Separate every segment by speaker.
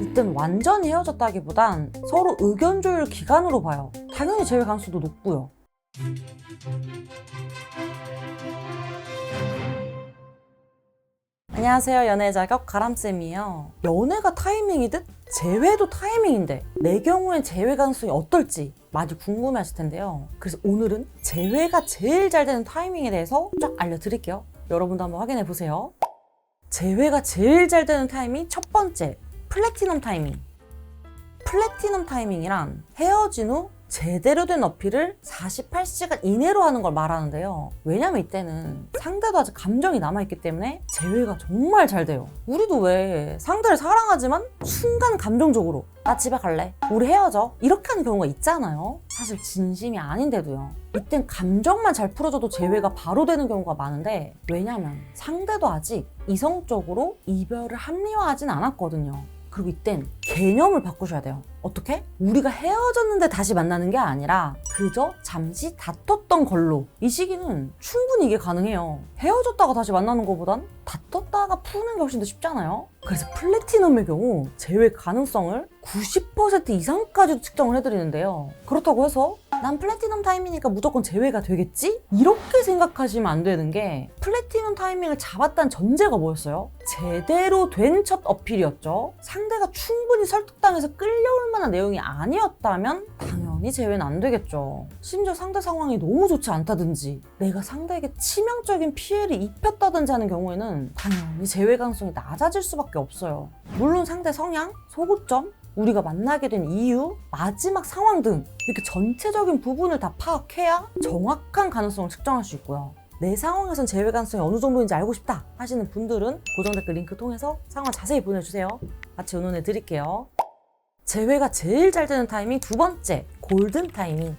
Speaker 1: 이땐 완전히 헤어졌다기보단 서로 의견 조율 기간으로 봐요. 당연히 제외 가능성도 높고요. 안녕하세요. 연애 자격 가람쌤이에요. 연애가 타이밍이듯 재회도 타이밍인데 내 경우엔 재회 가능성이 어떨지 많이 궁금해 하실 텐데요. 그래서 오늘은 재회가 제일 잘 되는 타이밍에 대해서 쫙 알려드릴게요. 여러분도 한번 확인해 보세요. 재회가 제일 잘 되는 타이밍 첫 번째, 플래티넘 타이밍. 플래티넘 타이밍이란 헤어진 후 제대로 된 어필을 48시간 이내로 하는 걸 말하는데요. 왜냐면 이때는 상대도 아직 감정이 남아있기 때문에 재회가 정말 잘 돼요. 우리도 왜 상대를 사랑하지만 순간 감정적으로 나 집에 갈래, 우리 헤어져, 이렇게 하는 경우가 있잖아요. 사실 진심이 아닌데도요. 이땐 감정만 잘 풀어줘도 재회가 바로 되는 경우가 많은데, 왜냐면 상대도 아직 이성적으로 이별을 합리화하진 않았거든요. 그리고 이땐 개념을 바꾸셔야 돼요. 어떻게? 우리가 헤어졌는데 다시 만나는 게 아니라 그저 잠시 다퉜던 걸로. 이 시기는 충분히 이게 가능해요. 헤어졌다가 다시 만나는 것보단 다퉜다가 푸는 게 훨씬 더 쉽잖아요. 그래서 플래티넘의 경우 재회 가능성을 90% 이상까지도 측정을 해드리는데요. 그렇다고 해서 난 플래티넘 타이밍이니까 무조건 재회가 되겠지? 이렇게 생각하시면 안 되는 게, 플래티넘 타이밍을 잡았다는 전제가 뭐였어요? 제대로 된 첫 어필이었죠. 상대가 충분히 설득당해서 끌려올 만한 내용이 아니었다면 당연히 재회는 안 되겠죠. 심지어 상대 상황이 너무 좋지 않다든지 내가 상대에게 치명적인 피해를 입혔다든지 하는 경우에는 당연히 재회 가능성이 낮아질 수밖에 없어요. 물론 상대 성향, 소구점, 우리가 만나게 된 이유, 마지막 상황 등 이렇게 전체적인 부분을 다 파악해야 정확한 가능성을 측정할 수 있고요. 내 상황에선 재회 가능성이 어느 정도인지 알고 싶다 하시는 분들은 고정 댓글 링크 통해서 상황 자세히 보내주세요. 같이 의논해 드릴게요. 재회가 제일 잘 되는 타이밍 두 번째, 골든 타이밍.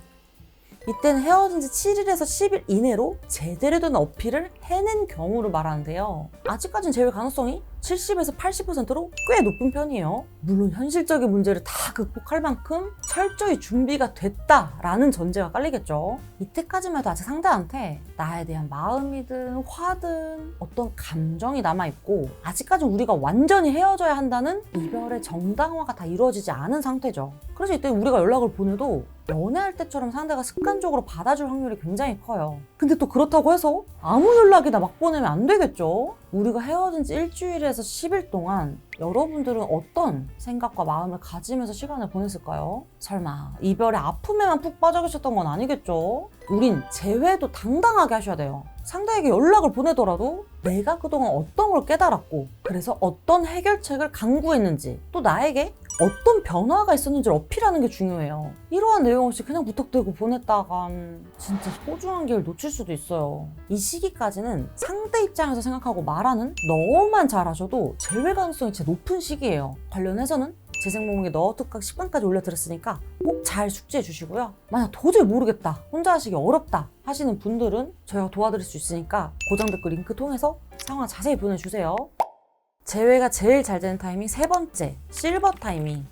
Speaker 1: 이때는 헤어진 지 7일에서 10일 이내로 제대로 된 어필을 해낸 경우를 말하는데요. 아직까지는 재회 가능성이 70에서 80%로 꽤 높은 편이에요. 물론 현실적인 문제를 다 극복할 만큼 철저히 준비가 됐다라는 전제가 깔리겠죠. 이때까지만 해도 아직 상대한테 나에 대한 마음이든 화든 어떤 감정이 남아있고, 아직까지는 우리가 완전히 헤어져야 한다는 이별의 정당화가 다 이루어지지 않은 상태죠. 그래서 이때 우리가 연락을 보내도 연애할 때처럼 상대가 습관적으로 받아줄 확률이 굉장히 커요. 근데 또 그렇다고 해서 아무 연락이나 막 보내면 안 되겠죠. 우리가 헤어진 지 일주일에서 10일 동안 여러분들은 어떤 생각과 마음을 가지면서 시간을 보냈을까요? 설마 이별의 아픔에만 푹 빠져 계셨던 건 아니겠죠? 우린 재회도 당당하게 하셔야 돼요. 상대에게 연락을 보내더라도 내가 그동안 어떤 걸 깨달았고, 그래서 어떤 해결책을 강구했는지, 또 나에게 어떤 변화가 있었는지를 어필하는 게 중요해요. 이러한 내용 없이 그냥 부탁드리고 보냈다간 진짜 소중한 기회를 놓칠 수도 있어요. 이 시기까지는 상대 입장에서 생각하고 말하는 너만 잘하셔도 재회 가능성이 진짜 높은 시기예요. 관련해서는 재생 몸무게 너특각 10강까지 올려드렸으니까 꼭 잘 숙지해 주시고요. 만약 도저히 모르겠다, 혼자 하시기 어렵다 하시는 분들은 저희가 도와드릴 수 있으니까 고정 댓글 링크 통해서 상황 자세히 보내주세요. 재회가 제일 잘 되는 타이밍 세 번째, 실버 타이밍.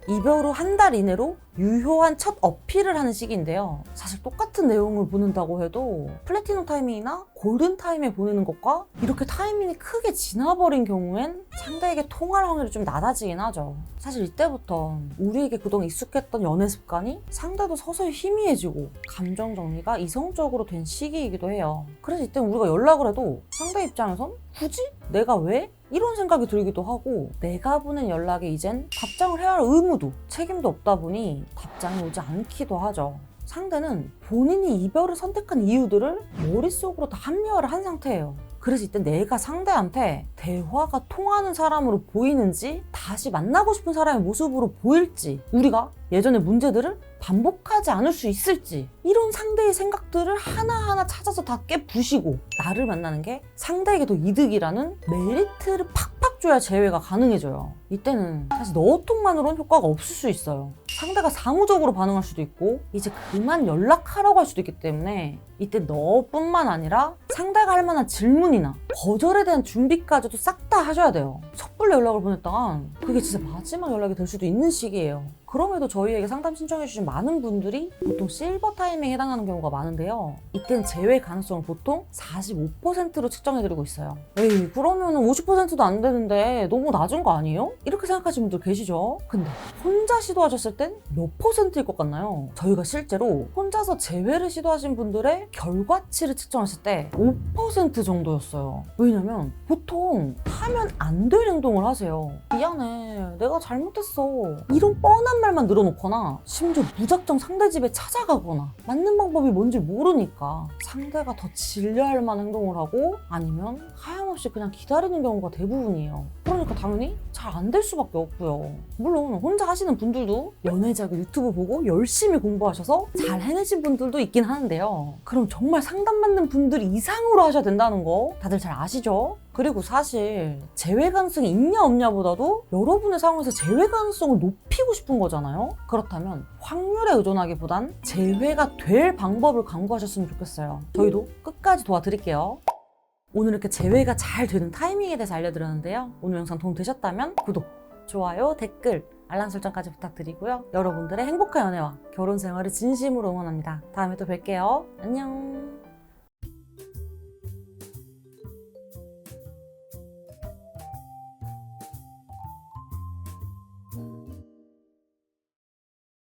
Speaker 1: 이별 후 한 달 이내로 유효한 첫 어필을 하는 시기인데요. 사실 똑같은 내용을 보낸다고 해도 플래티넘 타이밍이나 골든 타임에 보내는 것과 이렇게 타이밍이 크게 지나버린 경우엔 상대에게 통할 확률이 좀 낮아지긴 하죠. 사실 이때부터 우리에게 그동안 익숙했던 연애 습관이 상대도 서서히 희미해지고 감정 정리가 이성적으로 된 시기이기도 해요. 그래서 이때 우리가 연락을 해도 상대 입장에선 굳이? 내가 왜? 이런 생각이 들기도 하고, 내가 보낸 연락에 이젠 답장을 해야 할 의무도 책임도 없다 보니 답장이 오지 않기도 하죠. 상대는 본인이 이별을 선택한 이유들을 머릿속으로 다 합리화를 한 상태예요. 그래서 이때 내가 상대한테 대화가 통하는 사람으로 보이는지, 다시 만나고 싶은 사람의 모습으로 보일지, 우리가 예전의 문제들을 반복하지 않을 수 있을지, 이런 상대의 생각들을 하나하나 찾아서 다 깨부시고 나를 만나는 게 상대에게도 이득이라는 메리트를 팍팍 줘야 재회가 가능해져요. 이때는 사실 너통만으로는 효과가 없을 수 있어요. 상대가 사무적으로 반응할 수도 있고 이제 그만 연락하라고 할 수도 있기 때문에 이때 너뿐만 아니라 상대가 할 만한 질문이나 거절에 대한 준비까지도 싹 다 하셔야 돼요. 섣불리 연락을 보냈다간 그게 진짜 마지막 연락이 될 수도 있는 시기예요. 그럼에도 저희에게 상담 신청해주신 많은 분들이 보통 실버 타이밍에 해당하는 경우가 많은데요. 이때는 제외 가능성을 보통 45%로 측정해드리고 있어요. 에이, 그러면 50%도 안 되는데 너무 낮은 거 아니에요? 이렇게 생각하시는 분들 계시죠? 근데 혼자 시도하셨을 땐 몇 %일 것 같나요? 저희가 실제로 혼자서 제외를 시도하신 분들의 결과치를 측정했을 때 5% 정도였어요. 왜냐면 보통 하면 안 될 행동을 하세요. 미안해, 내가 잘못했어, 이런 뻔한 말만 늘어놓거나 심지어 무작정 상대 집에 찾아가거나 맞는 방법이 뭔지 모르니까 상대가 더 질려할 만한 행동을 하고 아니면 하염없이 그냥 기다리는 경우가 대부분이에요. 그러니까 당연히 잘 안 될 수밖에 없고요. 물론 혼자 하시는 분들도 연애자극 유튜브 보고 열심히 공부하셔서 잘 해내신 분들도 있긴 하는데요. 그럼 정말 상담받는 분들 이상으로 하셔야 된다는 거 다들 잘 아시죠? 그리고 사실 제외 가능성이 있냐 없냐보다도 여러분의 상황에서 제외 가능성을 높이고 싶은 거잖아요. 그렇다면 확률에 의존하기보단 제외가 될 방법을 강구하셨으면 좋겠어요. 저희도 끝까지 도와드릴게요. 오늘 이렇게 제외가 잘 되는 타이밍에 대해서 알려드렸는데요. 오늘 영상 도움 되셨다면 구독, 좋아요, 댓글, 알람 설정까지 부탁드리고요. 여러분들의 행복한 연애와 결혼 생활을 진심으로 응원합니다. 다음에 또 뵐게요. 안녕.